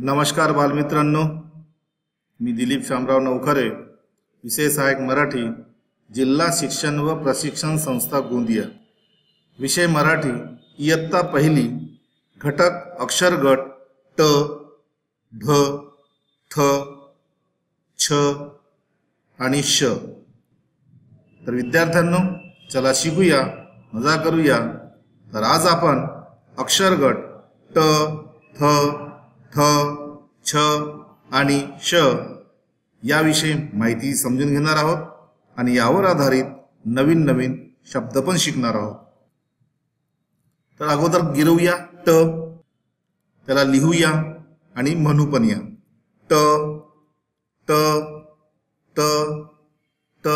नमस्कार बालमित्रांनो, मी दिलीप शामराव नवखरे, विषय सहायक मराठी, जिल्हा शिक्षण व प्रशिक्षण संस्था गोंदिया। विषय मराठी, इयत्ता पहिली, घटक अक्षर गट ट, ढ, ठ, छ आणि श। तर विद्यार्थ्यांनो, चला शिकूया, मजा करूया। तर आज आपण अक्षर गट ट, थ, ठ, छ आणि श याविषयी माहिती समजून घेणार आहोत आणि यावर आधारित नवीन नवीन शब्द पण शिकणार आहोत। तर अगोदर गिरवूया ट, त्याला लिहूया आणि म्हणू पण या। ट ट ट ट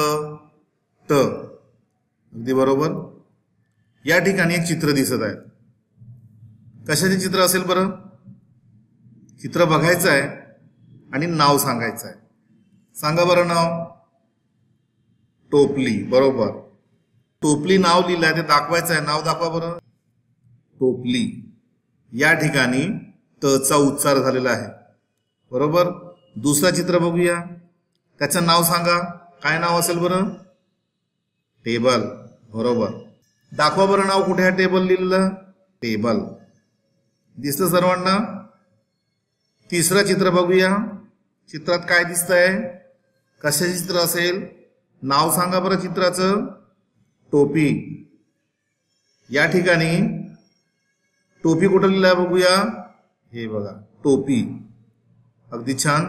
ट, अगदी बरोबर। या ठिकाणी एक चित्र दिसत आहे। कशाचे चित्र असेल बरं? चित्र बघायचं आहे आणि नाव सांगायचं आहे। सांगा बरं नाव। टोपली, बरोबर। टोपली नाव लिहिलं आहे, ते दाखवायचं आहे। नाव दाखवा बरं। टोपली। या ठिकाणी त चा उच्चार झालेला आहे, बरोबर। दुसरा चित्र बघूया, त्याचं नाव सांगा। काय नाव असेल बरं? टेबल, बरोबर। दाखवा बरं नाव, कुठे आहे टेबल लिहिलेलं? टेबल। दिसतं सर्वांना? तिसरं चित्र बघूया। चित्रात काय दिसतंय? कशाचे चित्र असेल? नाव सांगा बरं चित्राचं। टोपी। या ठिकाणी टोपी कुठं लिहिलं आहे बघूया। हे बघा, टोपी। अगदी छान।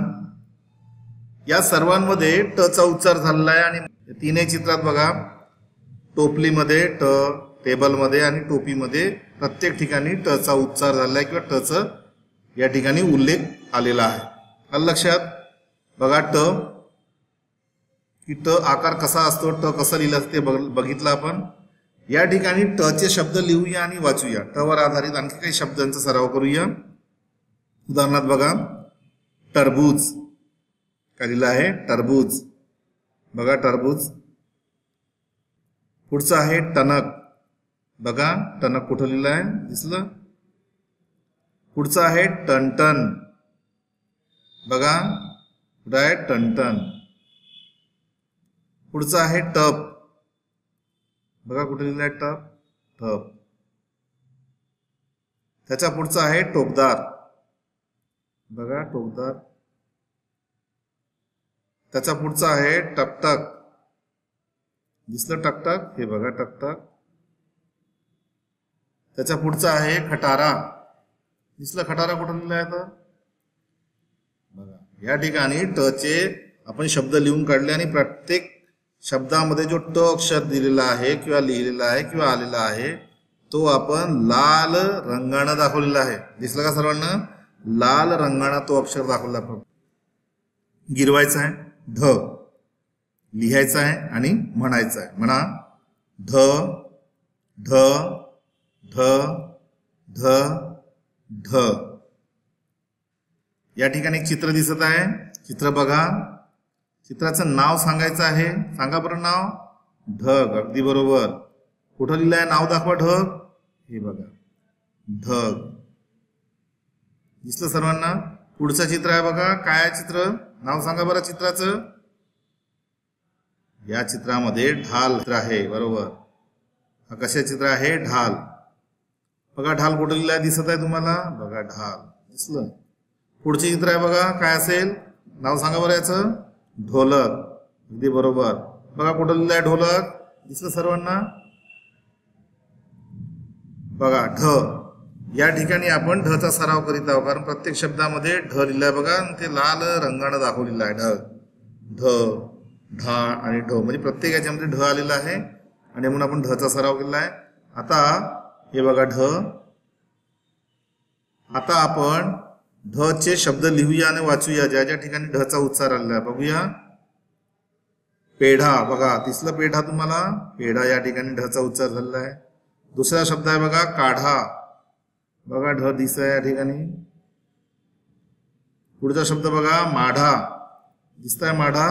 या सर्वांमध्ये ट चा उच्चार झालेला आहे आणि तीनही चित्रात बघा, टोपलीमध्ये ट, टेबलमध्ये आणि टोपीमध्ये प्रत्येक ठिकाणी ट चा उच्चार झालेला आहे किंवा ट चा या ठिकाणी उल्लेख आलेला आहे। आलं लक्षात? बघा, ट की ट आकार कसा असतो, ट कसं लिहिलं असते बघितलं आपण। या ठिकाणी ट चे शब्द लिहूया आणि वाचूया। ट वर आधारित आणखी काही शब्दांचा सराव करूया। उदाहरणार्थ बघा, टरबूज। काय लिहिलं आहे? टरबूज। बघा, टरबूज। पुढचं आहे टणक। बघा, टणक कुठं लिहिलं आहे? दिसलं? पुढचं आहे टनटन। बघा, कुठं आहे? टनटन। पुढचं आहे टप। बघा, कुठे लिहिलं आहे? टप, टप। त्याच्या पुढचं आहे टोकदार। बघा, टोकदार। त्याच्या पुढचं आहे टकटक। दिसलं टकटक? हे बघा, टकटक। त्याच्या पुढचं आहे खटारा। दिसलं खटारा? कुठं लिहिलं आहे तर? बघा, या ठिकाणी ट चे आपण शब्द लिहून काढले आणि प्रत्येक शब्दामध्ये जो ट अक्षर दिलेला आहे किंवा लिहिलेला आहे किंवा आलेला आहे तो आपण लाल रंगाने दाखवलेला आहे। दिसलं का सर्वांना? लाल रंगाने तो अक्षर दाखवला आहे। गिरवायचा आहे ढ, लिहायचा आहे आणि म्हणायचं आहे। म्हणा, ढ ढ ढ ढ ढ। या ठिकाणी एक चित्र दिसत आहे। चित्र बघा, चित्राचं नाव सांगायचं आहे। सांगा बरं नाव। ढग, अगदी बरोबर। कुठं लिहिलं आहे? नाव दाखवा। ढग, हे बघा, ढग। दिसलं सर्वांना? पुढचं चित्र आहे बघा, काय आहे चित्र? नाव सांगा बरं चित्राचं। या चित्रामध्ये ढाल आहे, बरोबर। हा कशा चित्र आहे? ढाल। बघा, ढाल कुठं लिहिलं आहे? दिसत आहे तुम्हाला? बघा, ढाल। दिसलं? पुढचे चित्र आहे बघा, काय असेल? नाव सांगा बरं याचं। ढोलक, अगदी बरोबर। बघा, कुठं लिहिलं आहे? ढोलक। दिसलं सर्वांना? बघा, ढ। या ठिकाणी आपण ढ चा सराव करीत आहोत, कारण प्रत्येक शब्दामध्ये ढ लिहिलाय बघा, ते लाल रंगाने दाखवलेलं आहे। ढ, ढ, ढा आणि ढ, म्हणजे प्रत्येक याच्यामध्ये ढ आलेला आहे आणि म्हणून आपण ढ चा सराव केलेला आहे। आता हे बघा, ढ। आता आपण ढ चे शब्द लिहूया आणि वाचूया, ज्या ज्या ठिकाणी ढ चा उच्चार आलेला आहे। बघूया, पेढा। बघा, दिसलं पेढा तुम्हाला? पेढा या ठिकाणी ढ चा उच्चार झालेला आहे। दुसरा शब्द आहे बघा, काढा। बघा, ढ दिसत आहे या ठिकाणी। पुढचा शब्द बघा, माढा। दिसत आहे माढा?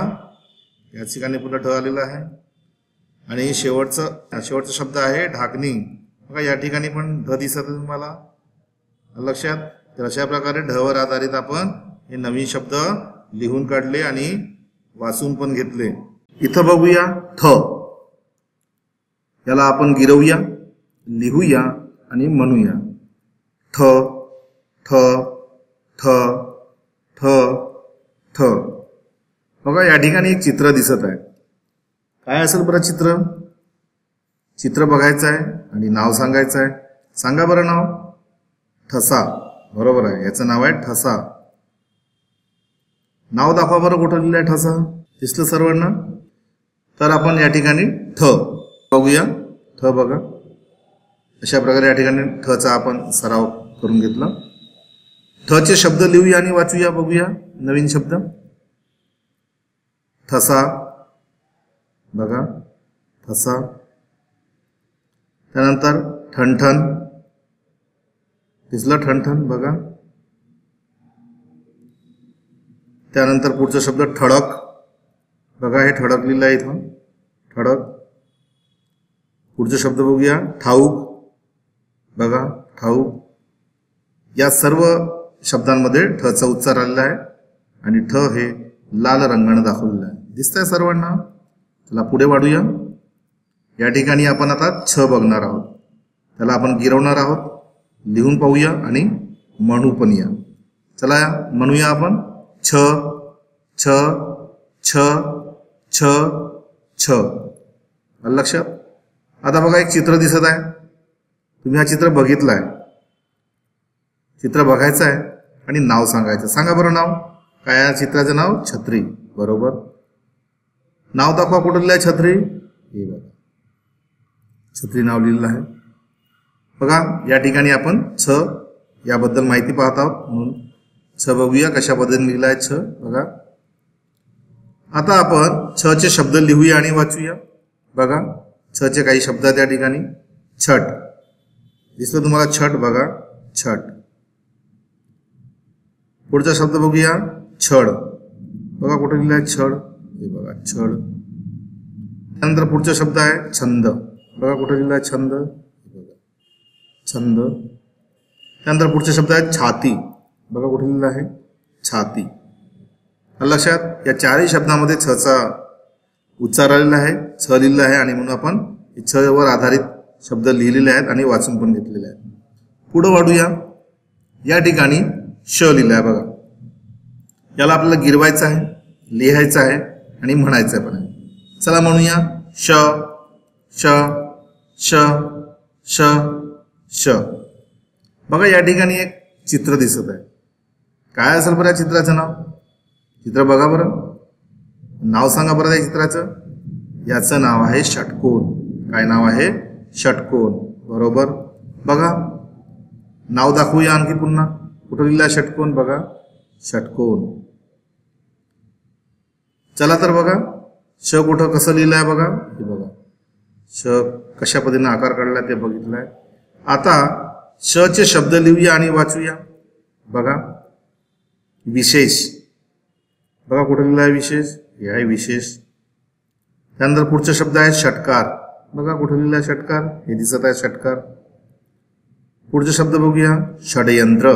या ठिकाणी पुन्हा ढ आलेला आहे। आणि शेवटचा शब्द आहे ढाकणी। बघा, या ठिकाणी पण ढ दिसत आहे तुम्हाला? लक्षात? तर अशा प्रकारे ढ वर आधारित आपण हे नवीन शब्द लिहून काढले आणि वाचून पण घेतले. इथं बघूया थ. याला आपण गिरवूया, लिहूया आणि म्हणूया. ठ ठ ठ ठ ठ. बघा या ठिकाणी एक चित्र दिसत आहे. काय असेल बरं चित्र? चित्र बघायचं आहे आणि नाव सांगायचं आहे. सांगा बरं नाव. ठसा. बरोबर आहे, याचं नाव आहे ठसा. नाव दाखवा बरं, कुठं लिहिलं आहे ठसा? दिसलं सर्वांना? तर आपण या ठिकाणी ठ बघूया. ठ बघा, अशा प्रकारे या ठिकाणी ठ चा आपण सराव करून घेतला. ठ चे शब्द लिहूया आणि वाचूया. बघूया नवीन शब्द. ठसा. बघा ठसा. त्यानंतर ठणठण. दिसलं ठणठण? बघा. त्यानंतर पुढचा शब्द ठळक. बघा हे ठळक लिहिलं आहे इथं. ठळक. पुढचा शब्द बघूया ठाऊक. बघा ठाऊक. या सर्व शब्दांमध्ये ठ चा उच्चार आलेला आहे आणि ठ हे लाल रंगाने दाखवलेलं आहे. दिसतंय सर्वांना? चला पुढे वाढूया. या ठिकाणी आपण आता छ बघणार आहोत. त्याला आपण गिरवणार आहोत. लिहून पाहूया आणि म्हणू पण या. चला म्हणूया आपण. छ छ छ छ छ. आलं लक्षात? आता बघा एक चित्र दिसत आहे. तुम्ही हा चित्र बघितलं आहे. चित्र बघायचं आहे आणि नाव सांगायचं. सांगा बरं नाव. काय आहे चित्राचं नाव? छत्री. बरोबर. नाव दाखवा, कुठं लिहिलं आहे छत्री? हे बघा, छत्री नाव लिहिलेलं आहे. बघा या ठिकाणी आपण छ याबद्दल माहिती पाहत आहोत म्हणून छ बघूया कशा पद्धतीने लिहिला आहे छ. बघा आता आपण छ चे शब्द लिहूया आणि वाचूया. बघा छ चे काही शब्द त्या ठिकाणी. छट. दिसलं तुम्हाला? छट. बघा छट. पुढचा शब्द बघूया छड. बघा कुठे लिहिला आहे छड? हे बघा छड. त्यानंतर पुढचा शब्द आहे छंद. बघा कुठे लिहिला आहे छंद? छंद. त्यानंतर पुढचा शब्द आहे छाती. बघा कुठे लिहिला आहे? छाती. लक्षात? या चारही शब्दामध्ये छ चा उच्चार आलेला आहे, छ लिहिलेला आहे आणि म्हणून आपण छ वर आधारित शब्द लिहिलेले आहेत आणि वाचून पण घेतलेले आहेत. पुढे वाढूया. या ठिकाणी श लिहिलं आहे. बघा याला आपल्याला गिरवायचं आहे, लिहायचं आहे आणि म्हणायचं पण आहे. चला म्हणूया. श श श श श. बघा या ठिकाणी एक चित्र दिसत आहे. काय असेल बरं या चित्राचं नाव? चित्र बघा बरं. नाव सांगा बरं या चित्राचं. याचं नाव आहे षटकोन. काय नाव आहे? षटकोन. बरोबर. बघा नाव दाखवूया आणखी पुन्हा. कुठं लिहिला षटकोन? बघा षटकोन. चला तर बघा श कुठं कसं लिहिलं आहे बघा. हे बघा श कशा पद्धतीने आकार काढला ते बघितलंय. आता श चे शब्द लिहूया आणि वाचूया. बघा विशेष. बघा कुठं लिहिलं आहे विशेष? हे आहे विशेष. त्यानंतर पुढचा शब्द आहे षटकार. बघा कुठं लिहिलं आहे षटकार? हे दिसत आहे षटकार. पुढचा शब्द बघूया षडयंत्र.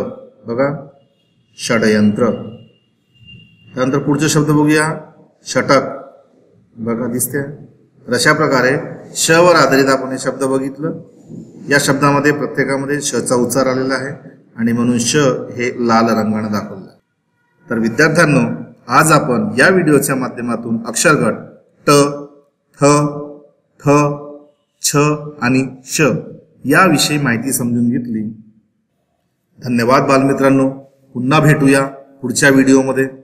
बघा षडयंत्र. त्यानंतर पुढचा शब्द बघूया षटक. बघा दिसते. तर अशा प्रकारे श वर आधारित आपण हे शब्द बघितलं. या शब्दामध्ये प्रत्येकामध्ये श चा उच्चार आलेला आहे आणि म्हणून श हे लाल रंगाने दाखवलं. तर विद्यार्थ्यांनो आज आपण या व्हिडिओच्या माध्यमातून अक्षरगट ट, थ, थ, छ आणि श याविषयी माहिती समजून घेतली. धन्यवाद बालमित्रांनो. पुन्हा भेटूया पुढच्या व्हिडिओमध्ये.